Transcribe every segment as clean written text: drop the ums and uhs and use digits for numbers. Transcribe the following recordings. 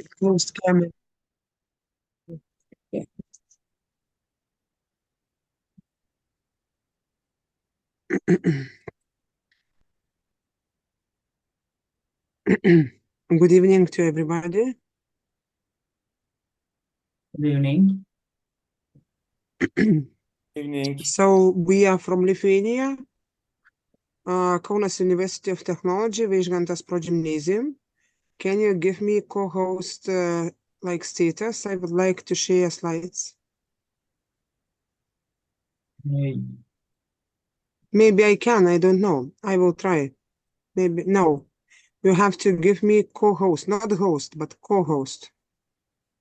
Closed camera. Good evening to everybody. Good evening. Evening. So we are from Lithuania, Kaunas University of Technology, Vaižgantas Pro Gymnasium. Can you give me co-host like status? I would like to share slides. Maybe I can, I don't know. I will try. Maybe, no. You have to give me co-host, not host, but co-host.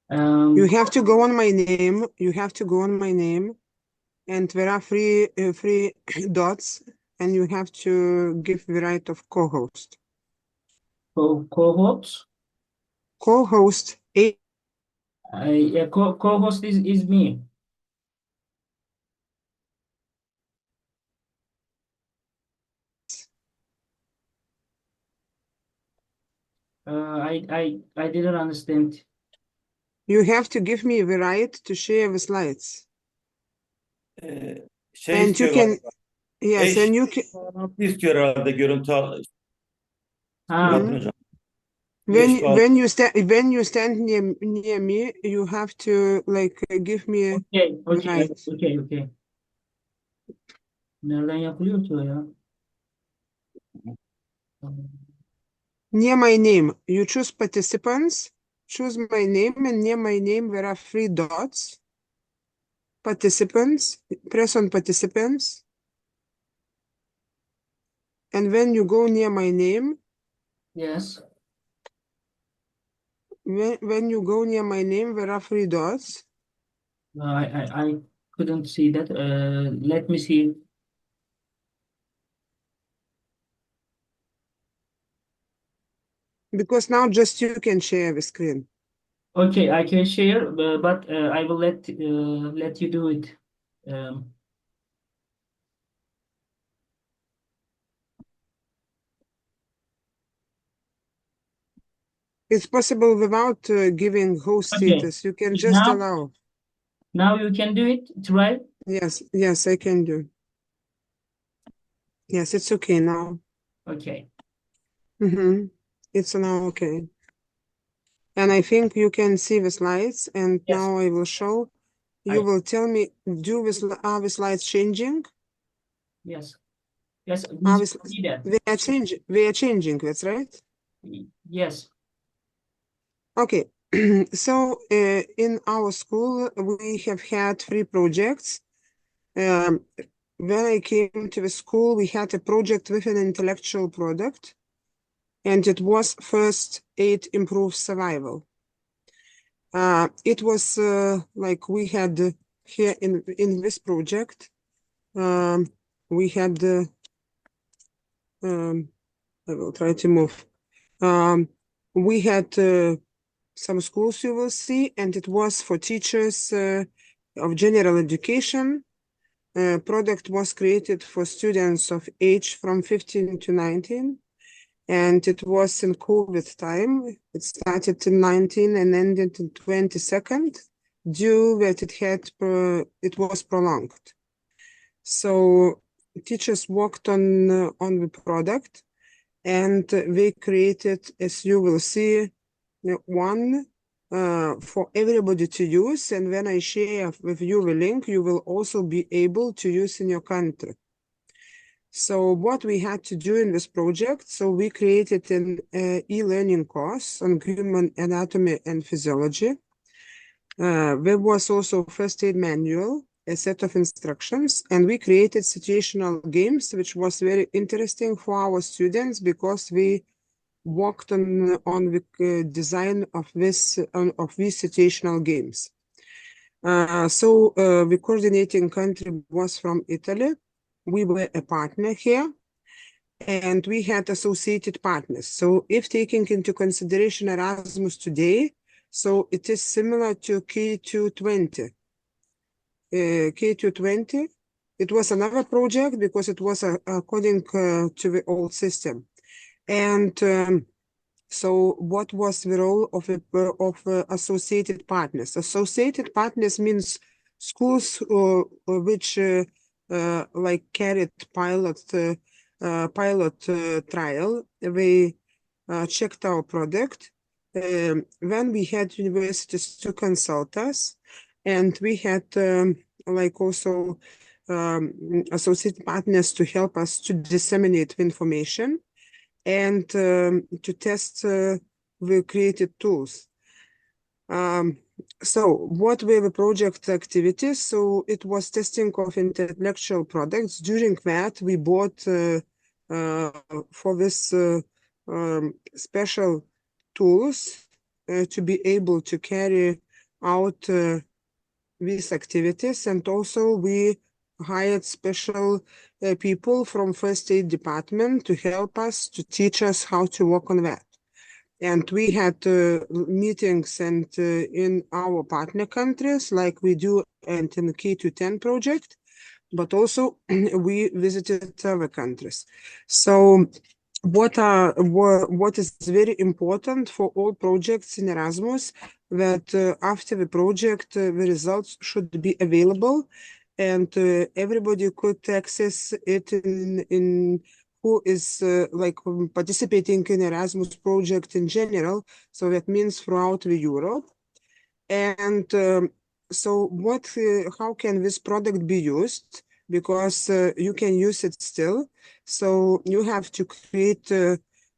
You have to go on my name. You have to go on my name. And there are three dots, and you have to give the right of co-host. Co-host? Co-host. Yeah, co-host is me. I didn't understand. You have to give me the right to share the slides. And you can, yes, and you can. İstiyor herhalde görüntü Murat'ın hocam. When you stand near me, you have to like give me the right. Okay. Nereden yapılıyor ki o ya? Near my name, you choose participants, choose my name, and near my name there are three dots. Participants, press on participants. And when you go near my name, yes. When you go near my name, there are three dots. I couldn't see that. Let me see. Because now just you can share the screen. Okay, I can share, but I will let you do it. It's possible without giving host status. You can just allow. Now you can do it, right? Yes, I can do. Yes, it's okay now. Okay. It's now okay. And I think you can see the slides, and yes. Now I will show. You will tell me, are the slides changing? Yes. Yes. They are changing, that's right? Yes. Okay. So in our school, we have had 3 projects. When I came to the school, we had a project with an intellectual product, and it was first aid improves survival. It was like we had here in this project, we had I will try to move. We had some schools you will see, and it was for teachers of general education. Product was created for students of age from 15 to 19, and it was in COVID time. It started in 19 and ended in 22nd, due that it was prolonged. So teachers worked on the product, and they created, as you will see, one for everybody to use. And when I share with you the link, you will also be able to use in your country. So what we had to do in this project, so we created an e-learning course on human anatomy and physiology. There was also first aid manual, a set of instructions, and we created situational games, which was very interesting for our students because we worked on the design of these situational games. So the coordinating country was from Italy. We were a partner here, and we had associated partners. So if taking into consideration Erasmus today, so it is similar to K220. K220, it was another project because it was according to the old system. And So what was the role of associated partners? Associated partners means schools which like carried pilot trial. They checked our product. When we had universities to consult us, and we had like also associate partners to help us to disseminate information and to test the created tools. So what were the project activities? So it was testing of intellectual products. During that, we bought for this special tools to be able to carry out these activities, and also we hired special people from first aid department to help us, to teach us how to work on that. And we had meetings and in our partner countries, like we do and in the K-10 project, but also we visited other countries. So what is very important for all projects in Erasmus, that after the project, the results should be available, and everybody could access it in who is like participating in Erasmus project in general. So that means throughout the Europe. And so how can this product be used? Because you can use it still. So you have to create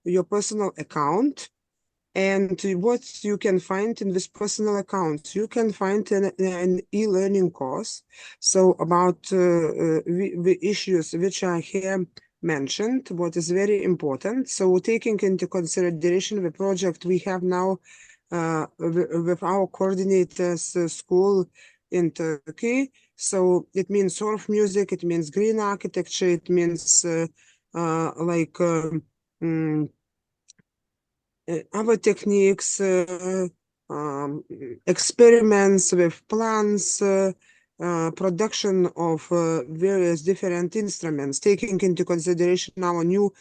your personal account. And what you can find in this personal account, you can find an e-learning course. So about the issues which are here mentioned, what is very important. So taking into consideration the project we have now with our coordinators school in Turkey. So it means surf music, it means green architecture, it means like other techniques, experiments with plants, production of various different instruments, taking into consideration our new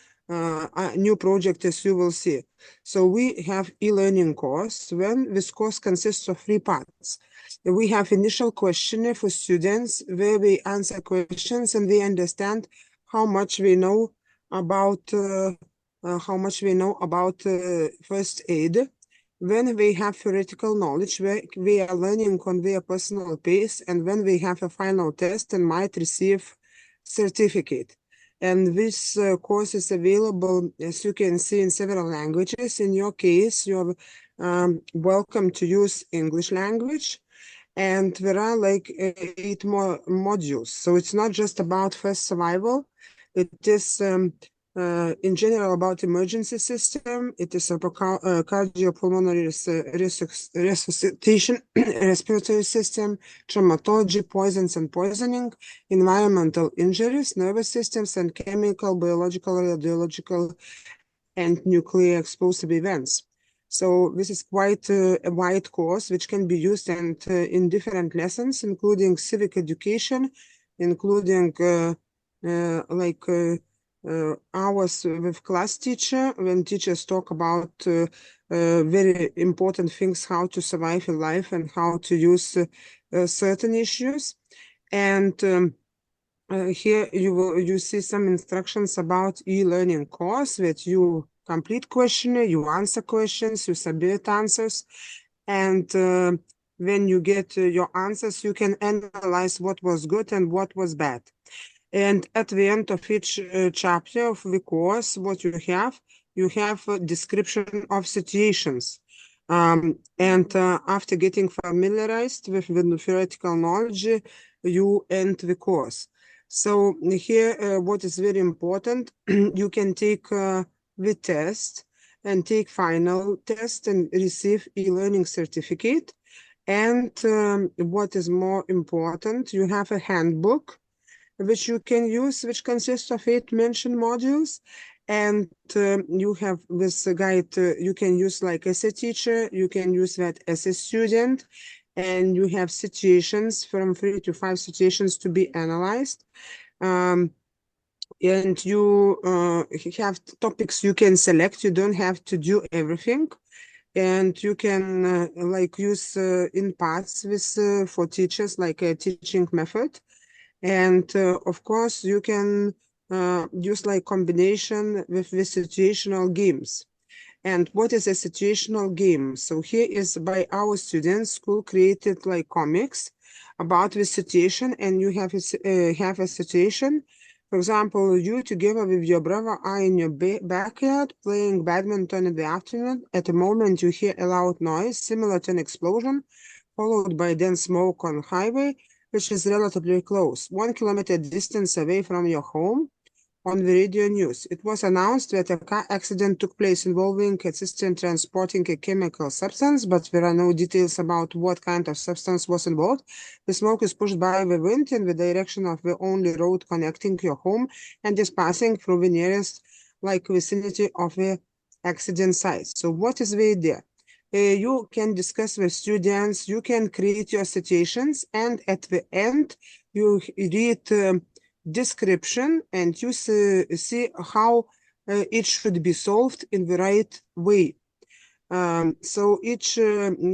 project, as you will see. So we have e-learning course. When this course consists of 3 parts. We have initial questionnaire for students where we answer questions and they understand how much we know about first aid. When we have theoretical knowledge, we are learning on their personal pace, and when we have a final test and might receive certificate. And this course is available, as you can see, in several languages. In your case, you're welcome to use English language. And there are like 8 more modules. So it's not just about first survival. It is in general about emergency system. It is about cardiopulmonary resuscitation, respiratory system, traumatology, poisons and poisoning, environmental injuries, nervous systems, and chemical, biological, radiological, and nuclear explosive events. So this is quite a wide course which can be used and in different lessons, including civic education, including hours with class teacher, when teachers talk about very important things, how to survive in life and how to use certain issues. And here you see some instructions about e-learning course, that you complete questionnaire, you answer questions, you submit answers, and when you get your answers, you can analyze what was good and what was bad. And at the end of each chapter of the course, what you have a description of situations. And after getting familiarized with the theoretical knowledge, you end the course. So here, what is very important, you can take the test and take final test and receive e-learning certificate. And what is more important, you have a handbook which you can use, which consists of 8 mentioned modules. And you have this guide, you can use like as a teacher, you can use that as a student, and you have situations from 3 to 5 situations to be analyzed. and you have topics you can select. You don't have to do everything, and you can like use in parts with for teachers like a teaching method. And of course, you can use like combination with the situational games. And what is a situational game? So here is by our students, school created like comics about the situation, and you have a situation. For example, you together with your brother are in your backyard playing badminton in the afternoon. At the moment, you hear a loud noise similar to an explosion, followed by dense smoke on highway, which is relatively close, 1 kilometer distance away from your home. On the radio news, it was announced that a car accident took place involving a cistern transporting a chemical substance, but there are no details about what kind of substance was involved. The smoke is pushed by the wind in the direction of the only road connecting your home and is passing through the nearest vicinity of the accident site. So what is the idea? You can discuss with students, you can create your situations, and at the end, you read description, and you see how it should be solved in the right way. So each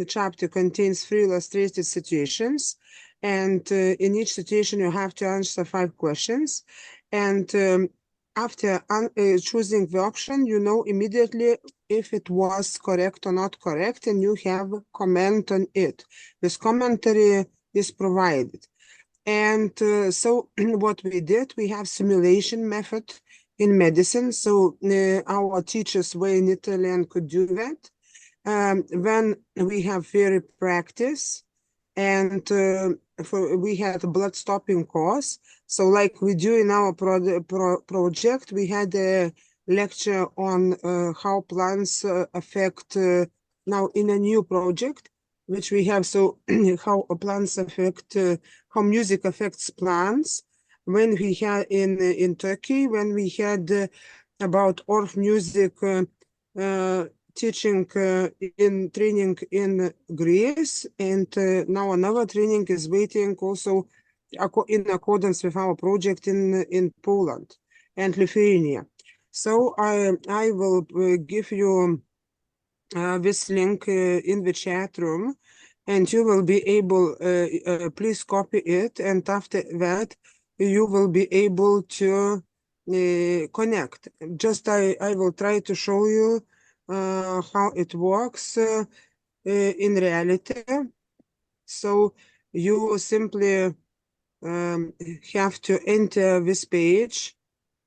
chapter contains 3 illustrated situations, and in each situation you have to answer 5 questions. And after choosing the option, you know immediately if it was correct or not correct, and you have comment on it. This commentary is provided. And so what we did, we have simulation method in medicine. So our teachers were in Italy and could do that. When we have theory practice, and we had a blood stopping course. So like we do in our project, we had a lecture on how plants affect, now in a new project, which we have, so how plants affect, how music affects plants. When we had in Turkey, when we had about org music teaching in training in Greece, and now another training is waiting also in accordance with our project in Poland and Lithuania. So I will give you this link in the chat room, and you will be able, please copy it, and after that you will be able to connect. Just I will try to show you how it works in reality. So you simply have to enter this page.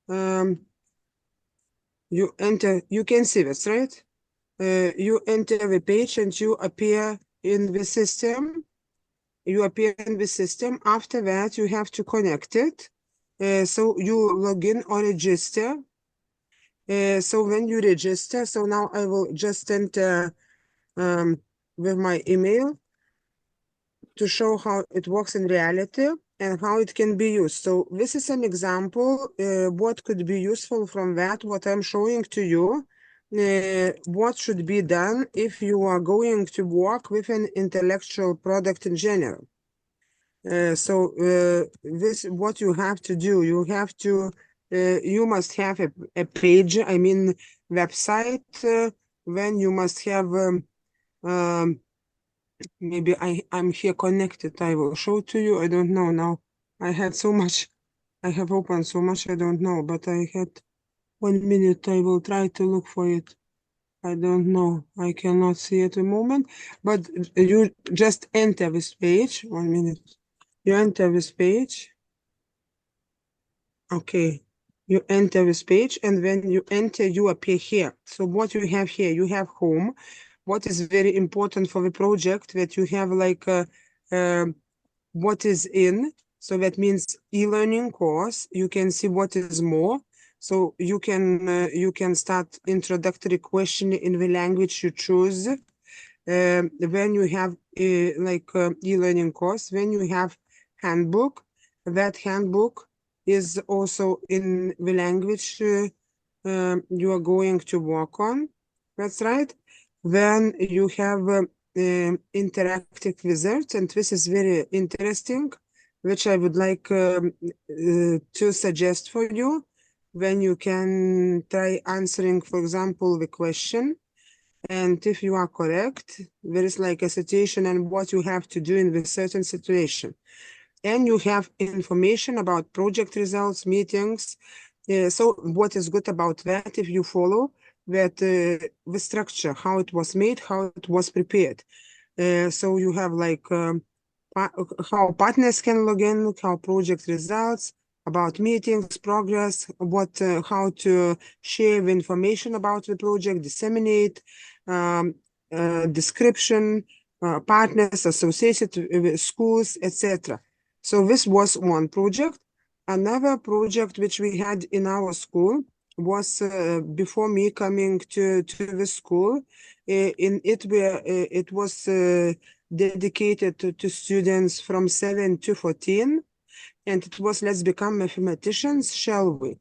You can see this, right? You enter the page and you appear in the system. After that, you have to connect it. So you log in or register. So when you register, so now I will just enter with my email to show how it works in reality and how it can be used. So this is an example, what could be useful from that, what I'm showing to you, what should be done if you are going to work with an intellectual product in general. This what you have to do. You have to, you must have a page, I mean website, when you must have, maybe I'm here connected. I will show to you. I don't know now. I had so much. I have opened so much. I don't know, but I had 1 minute. I will try to look for it. I don't know. I cannot see at the moment, but you just enter this page. 1 minute. You enter this page. Okay. You enter this page, and when you enter, you appear here. So what you have here, you have home. What is very important for the project, that you have like what is in. So that means e-learning course. You can see what is more. So you can start introductory question in the language you choose. When you have e-learning course, when you have handbook, that handbook is also in the language you are going to work on. That's right. Then you have interactive wizards, and this is very interesting, which I would like to suggest for you. when you can try answering, for example, the question. And if you are correct, there is like a situation and what you have to do in this certain situation. And you have information about project results, meetings. So what is good about that, if you follow that the structure, how it was made, how it was prepared. So you have like how partners can log in, how project results, about meetings, progress, how to share the information about the project, disseminate, description, partners associated with schools, etc. So this was one project. Another project which we had in our school was before me coming to the school. It was dedicated to students from 7 to 14, and it was let's become mathematicians, shall we?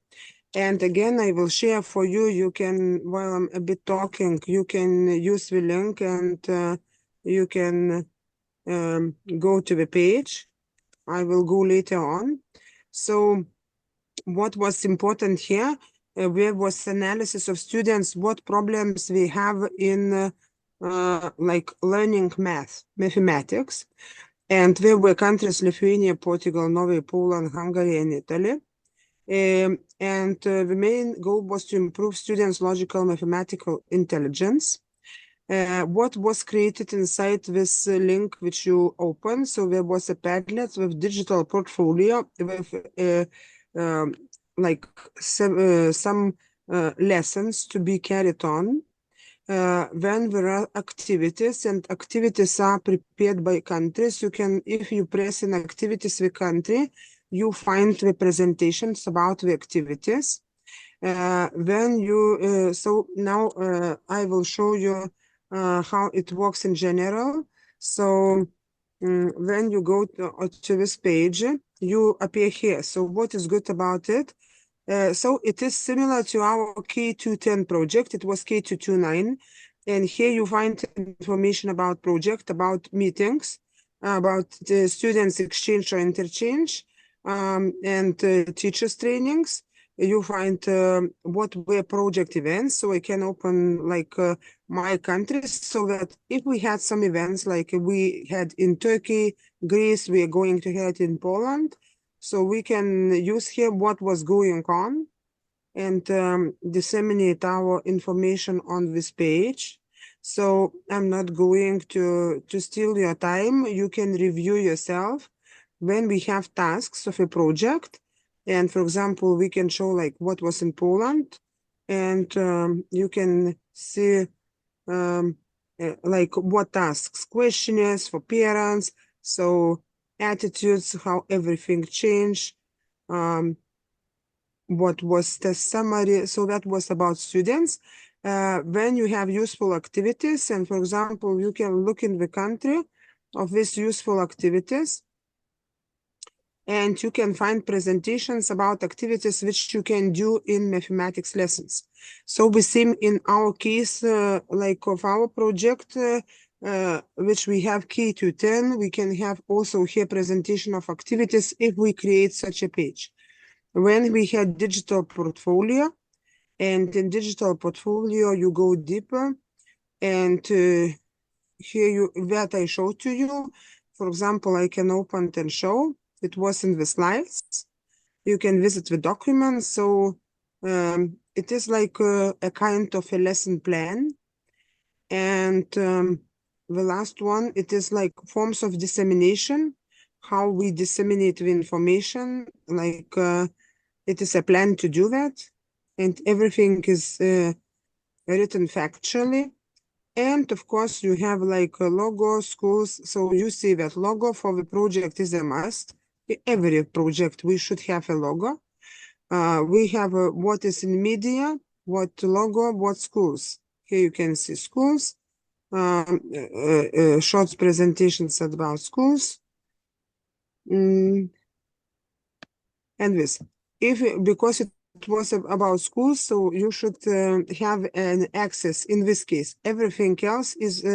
And again, I will share for you. You can, while I'm a bit talking, you can use the link and you can go to the page. I will go later on. So what was important here, there was analysis of students, what problems they have in like learning mathematics. And there were countries, Lithuania, Portugal, Norway, Poland, Hungary, and Italy. The main goal was to improve students' logical mathematical intelligence. What was created inside this link which you open? So there was a Padlet with digital portfolio with like some lessons to be carried on. When there are activities, and activities are prepared by countries, you can, if you press in activities the country, you find the presentations about the activities. So now I will show you how it works in general. So when you go to this page, you appear here. So what is good about it? So it is similar to our K210 project. It was K229. And here you find information about project, about meetings, about the students exchange or interchange, and teachers trainings. You find what were project events. So I can open like my countries, so that if we had some events like we had in Turkey, Greece, we are going to have it in Poland. So we can use here what was going on and disseminate our information on this page. So I'm not going to steal your time. You can review yourself when we have tasks of a project. And for example, we can show like what was in Poland, and you can see like what tasks, questionnaires for parents, so attitudes, how everything changed, what was the summary. So that was about students. When you have useful activities, and for example, you can look in the country of these useful activities, and you can find presentations about activities which you can do in mathematics lessons. So we see in our case, like of our project, which we have K210, we can have also here presentation of activities if we create such a page. When we had digital portfolio, and in digital portfolio, you go deeper, and here that I showed to you. For example, I can open and show. It was in the slides. You can visit the document. So it is like a kind of a lesson plan. And the last one, it is like forms of dissemination, how we disseminate the information, like it is a plan to do that. And everything is written factually. And of course, you have like a logo, schools. So you see that logo for the project is a must. Every project, we should have a logo. We have what is in media, what logo, what schools. Here you can see schools, short presentations about schools. And this, because it was about schools, so you should have an access. In this case, everything else is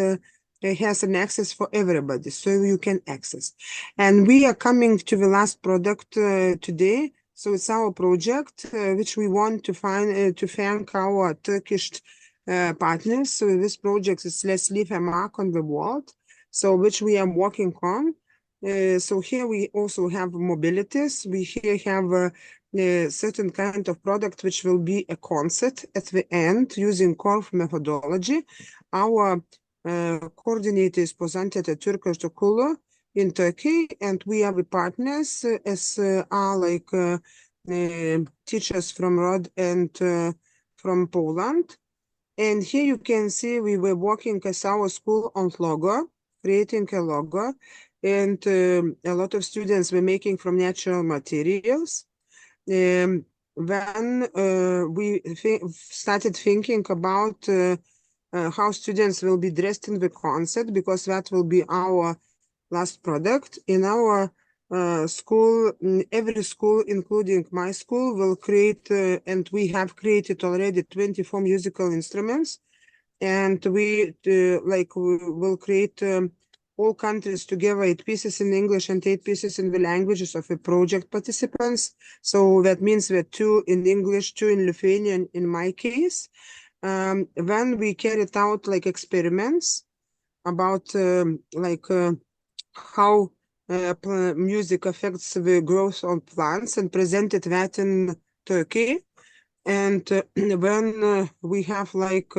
has an access for everybody, so you can access. And we are coming to the last product today. So it's our project which we want to thank our Turkish partners. So this project is Let's Leave a Mark on the World, so which we are working on. So here we also have mobilities. We here have a certain kind of product which will be a concert at the end using curve methodology. Our coordinator is presented at Turkish Okulu in Turkey, and we are the partners as are like teachers from Rod and from Poland. And here you can see we were working as our school on logo, creating a logo, and a lot of students were making from natural materials. When we started thinking about how students will be dressed in the concert, because that will be our last product. In our school, every school, including my school, will create, and we have created already 24 musical instruments. And we will create all countries together 8 pieces in English and 8 pieces in the languages of the project participants. So that means that 2 in English, 2 in Lithuanian in my case. Then we carried out like experiments about how music affects the growth of plants, and presented that in Turkey. And when we have like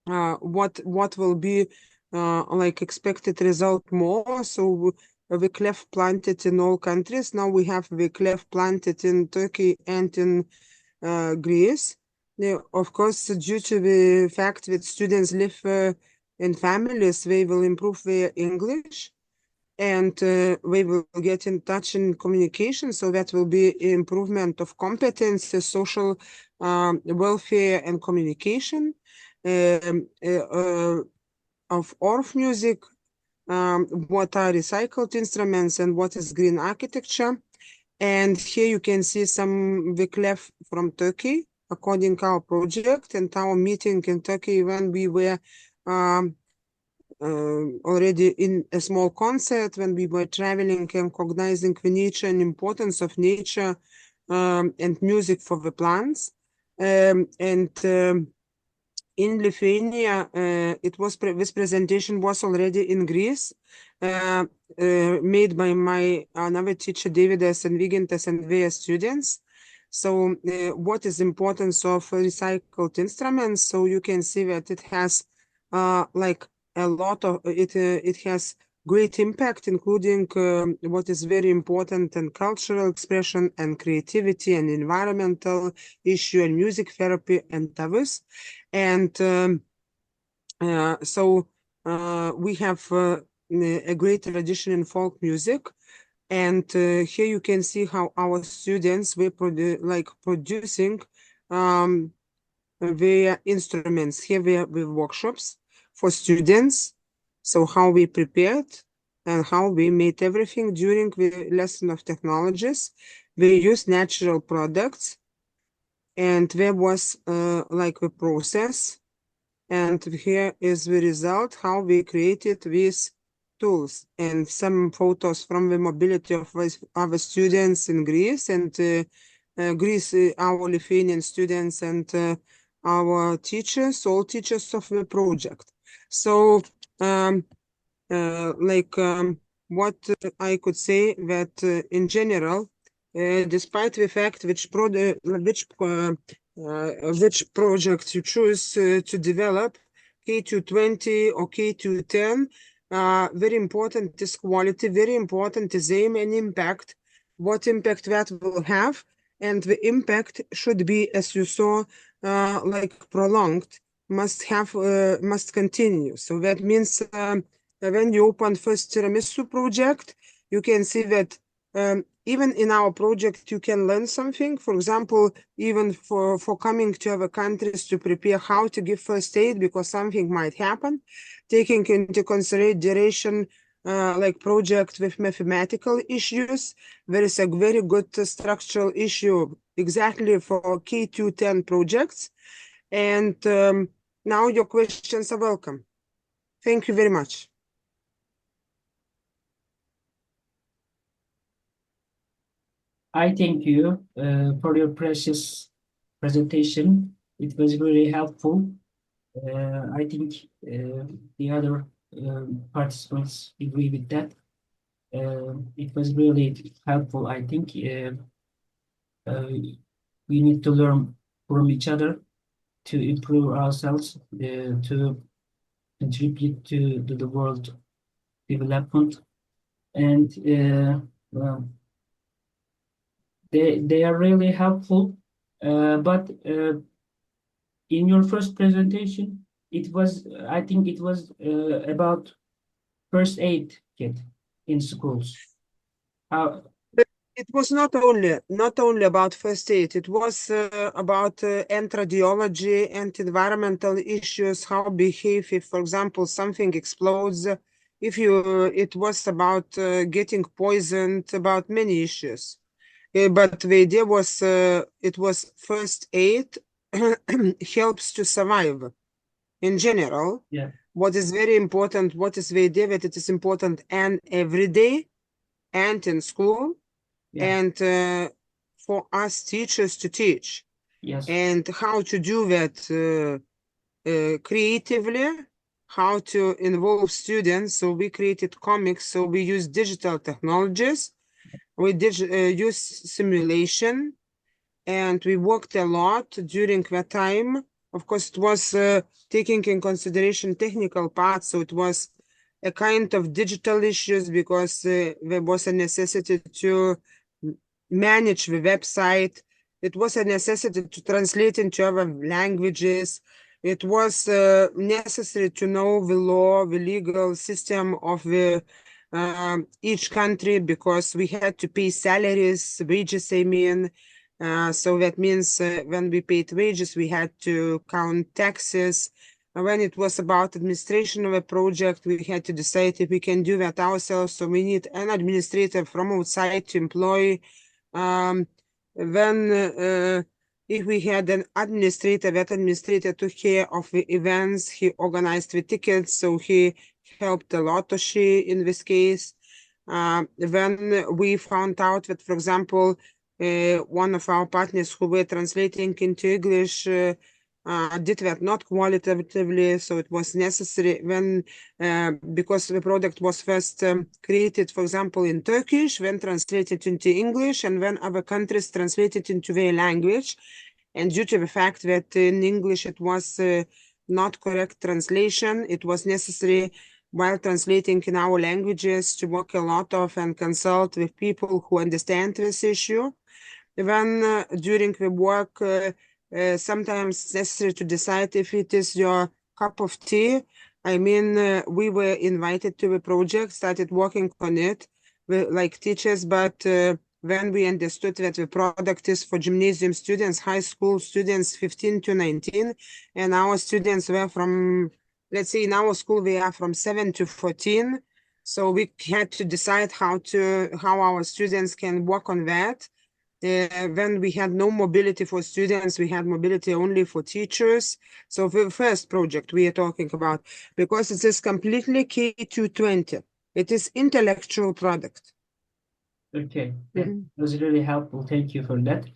what will be like expected result more. So the clef planted in all countries. Now we have the clef planted in Turkey and in Greece. Of course, due to the fact that students live in families, they will improve their English, and we will get in touch in communication. So that will be improvement of competence, social welfare and communication. Of Orff music, what are recycled instruments and what is green architecture. And here you can see some Viklev from Turkey, according to our project and our meeting in Turkey when we were already in a small concert, when we were traveling and recognizing the nature and importance of nature and music for the plants. In Lithuania, this presentation was already in Greece, made by my another teacher, Davidas and Vygintas, and their students. So what is the importance of recycled instruments? So you can see that it has like a lot of, it has great impact, including what is very important in cultural expression and creativity and environmental issue and music therapy and others. And so we have a great tradition in folk music. And here you can see how our students were producing their instruments. Here we have workshops for students. So how we prepared and how we made everything during the lesson of technologies. We used natural products, and there was like a process. And here is the result, how we created these tools, and some photos from the mobility of our students in Greece, and Greece, our Lithuanian students, and our teachers, all teachers of the project. So what I could say that in general, despite the fact which project you choose to develop, K220 or K210, very important is quality, very important is aim and impact, what impact that will have, and the impact should be, as you saw, like prolonged, must continue. So that means when you open first tiramisu project, you can see that even in our project, you can learn something. For example, even for coming to other countries to prepare how to give first aid, because something might happen, taking into consideration like project with mathematical issues. There is a very good structural issue exactly for K210 projects. And now your questions are welcome. Thank you very much. I thank you for your precious presentation. It was really helpful. I think the other participants agree with that. It was really helpful. I think we need to learn from each other to improve ourselves, to contribute to the world development. And well, they are really helpful. But in your first presentation, it was, I think it was about first aid kit in schools. How, It was not only about first aid. It was about and radiology and environmental issues, how behave if, for example, something explodes. It was about getting poisoned, about many issues. But the idea was it was first aid helps to survive in general. yeah, What is very important, what is the idea that it is important and every day and in school yeah, and for us teachers to teach yes, and how to do that creatively, how to involve students. So we created comics, so we use digital technologies, we use simulation, and we worked a lot during that time. Of course, it was taking in consideration technical parts, so it was a kind of digital issues because there was a necessity to manage the website. It was a necessity to translate into other languages. It was necessary to know the law, the legal system of the each country because we had to pay salaries, wages, I mean. So that means when we paid wages, we had to count taxes. When it was about administration of a project, we had to decide if we can do that ourselves. So we need an administrator from outside to employ. Then if we had an administrator, that administrator took care of the events, he organized the tickets, so he helped a lot, or she in this case. When we found out that, for example, one of our partners who were translating into English did that not qualitatively, so it was necessary when because the product was first created, for example, in Turkish, then translated into English, and then other countries translated into their language. And due to the fact that in English it was not correct translation, it was necessary while translating in our languages to work a lot of and consult with people who understand this issue. Then during the work, sometimes it's necessary to decide if it is your cup of tea. I mean, we were invited to the project, started working on it, like teachers, but when we understood that the product is for gymnasium students, high school students, 15 to 19, and our students were from, let's say in our school, we are from 7 to 14. So we had to decide how our students can work on that. When we had no mobility for students, we had mobility only for teachers. So the first project we are talking about, because it is completely K220, it is intellectual product. okay, that was really helpful. Thank you for that.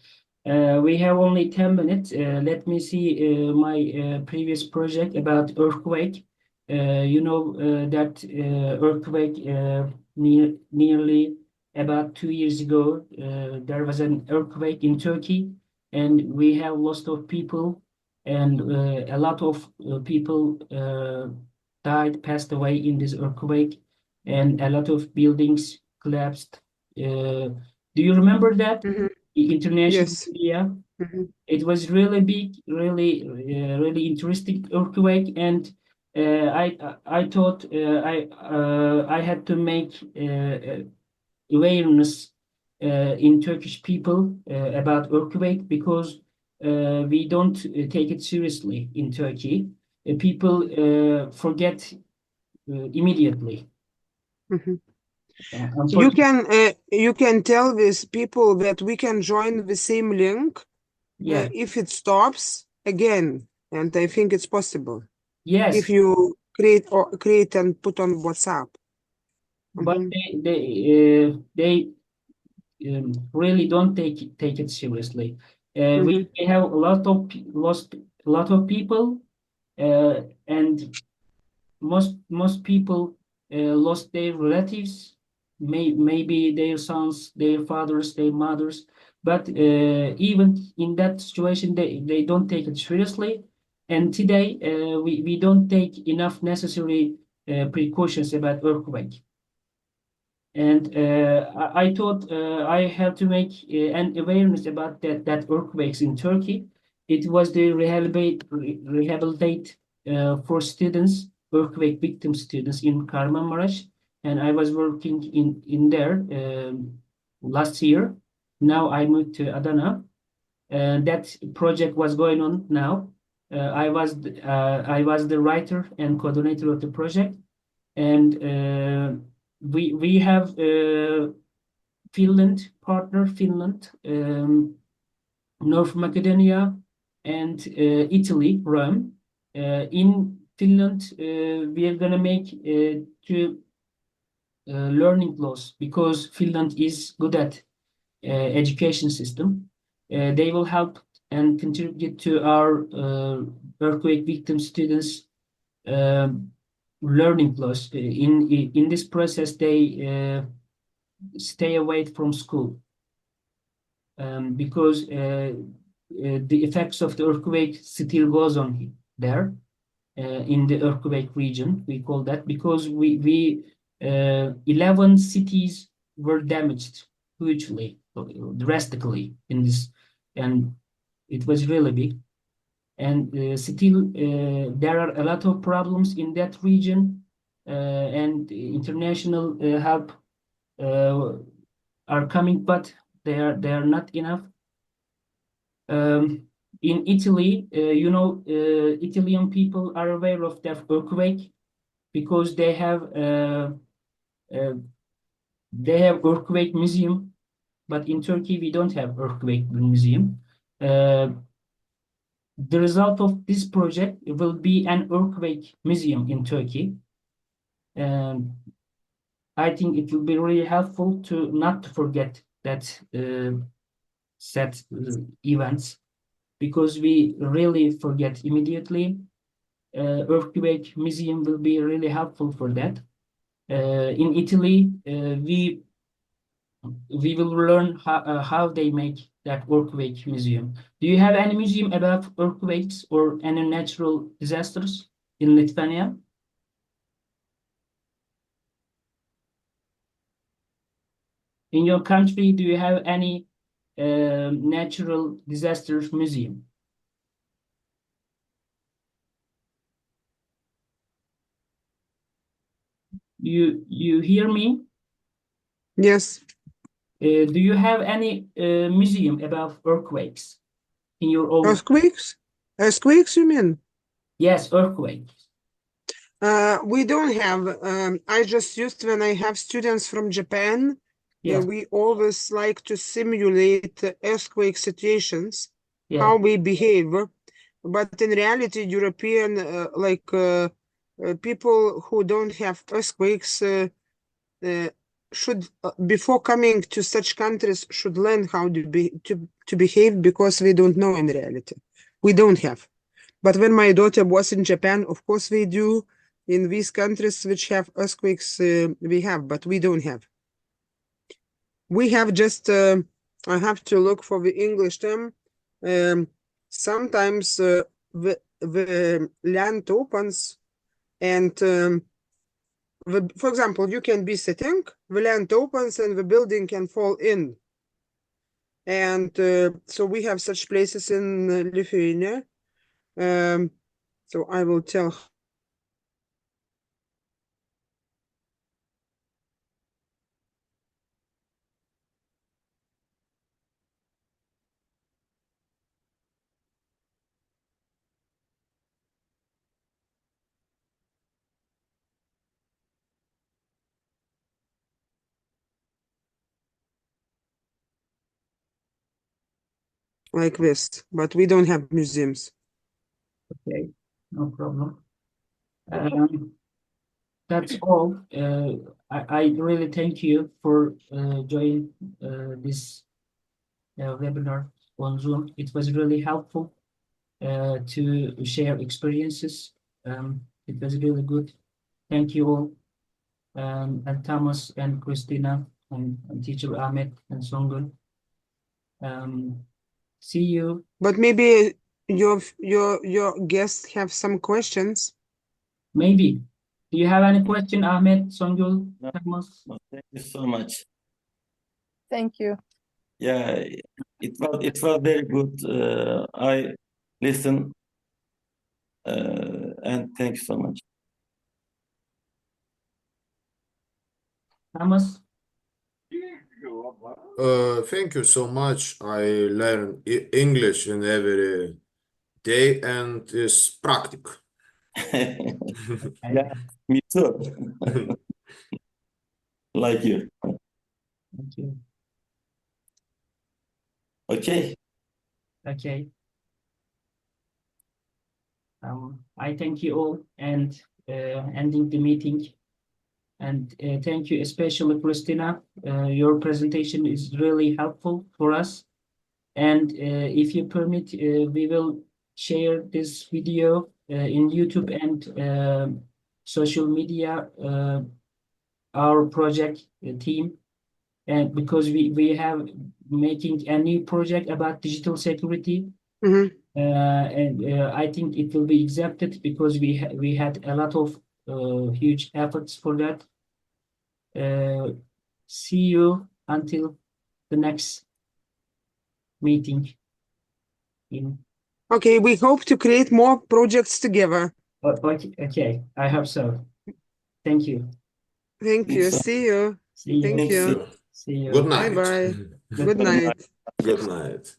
We have only 10 minutes. Let me see my previous project about earthquake. You know that earthquake nearly about 2 years ago, there was an earthquake in Turkey, and we have lost of people, and a lot of people died, passed away in this earthquake, and a lot of buildings collapsed. Do you remember that? International Yes. media. It was really big, really interesting earthquake, and I thought I had to make awareness in Turkish people about earthquake because we don't take it seriously in Turkey. People forget immediately. You can tell these people that we can join the same link Yeah. if it stops again, and I think it's possible Yes. if you create and put on WhatsApp. But they really don't take it seriously. Mhm. We have a lot of people, and most people lost their relatives, maybe their sons, their fathers, their mothers. But even in that situation, they don't take it seriously. And today, we don't take enough necessary precautions about earthquake. And I thought I had to make an awareness about that earthquakes in Turkey. It was the rehabilitate for students, earthquake victim students in Kahramanmaraş, and I was working in there last year. Now I moved to Adana. That project was going on now. I was the writer and coordinator of the project, and we have Finland partner, Finland, North Macedonia, and Italy, Rome. In Finland, we are gonna make two learning laws because Finland is good at education system. They will help and contribute to our earthquake victim students learning plus. In this process, they stay away from school because the effects of the earthquake still goes on there in the earthquake region. We call that because we 11 cities were damaged hugely, drastically in this, and it was really big. And still, there are a lot of problems in that region, and international help are coming, but they are not enough. In Italy, Italian people are aware of the earthquake because they have earthquake museum, but in Turkey we don't have earthquake museum. The result of this project will be an earthquake museum in Turkey. I think it will be really helpful to not to forget that sad events because we really forget immediately. Earthquake museum will be really helpful for that. In Italy, we will learn how they make that earthquake museum. Do you have any museum about earthquakes or any natural disasters in Lithuania? In your country, do you have any natural disasters museum? You hear me? Yes. Do you have any museum about earthquakes in your own? Earthquakes? Earthquakes, you mean? Yes, earthquakes. We don't have. I just used when I have students from Japan. Yes. We always like to simulate earthquake situations, Yeah. how we behave. But in reality, European people who don't have earthquakes should, before coming to such countries, should learn how to behave because we don't know in reality. We don't have. But when my daughter was in Japan, of course we do. In these countries which have earthquakes, we have, but we don't have. We have just, I have to look for the English term. Sometimes the land opens and, for example, you can be sitting, the land opens and the building can fall in. And so we have such places in Lithuania. So I will tell like this, but we don't have museums. Okay, no problem. Um, that's all. I really thank you for joining this webinar on Zoom. It was really helpful to share experiences. It was really good. Thank you all. And Thomas and Christina and teacher Ahmet and Songul. See you. But maybe your guests have some questions. Maybe. Do you have any question, Ahmet, Songul, No. Thomas? Thank you so much. Thank you. Yeah, it was very good. I listened, and thank you so much. Thomas? Thank you so much. I learn English in every day and it's practical. Yeah, me too. Like you. Thank you. Okay. Okay. I thank you all and ending the meeting. And thank you, especially Christina. Your presentation is really helpful for us. And if you permit, we will share this video in YouTube and social media, our project team. And because we have making a new project about digital security. Mhm. I think it will be accepted because we had a lot of huge efforts for that. See you until the next meeting. Okay, we hope to create more projects together. Okay, I hope so. Thank you. Thank you. See you. See you. Thank you. See you. Good night. Bye-bye. Good night. Good night.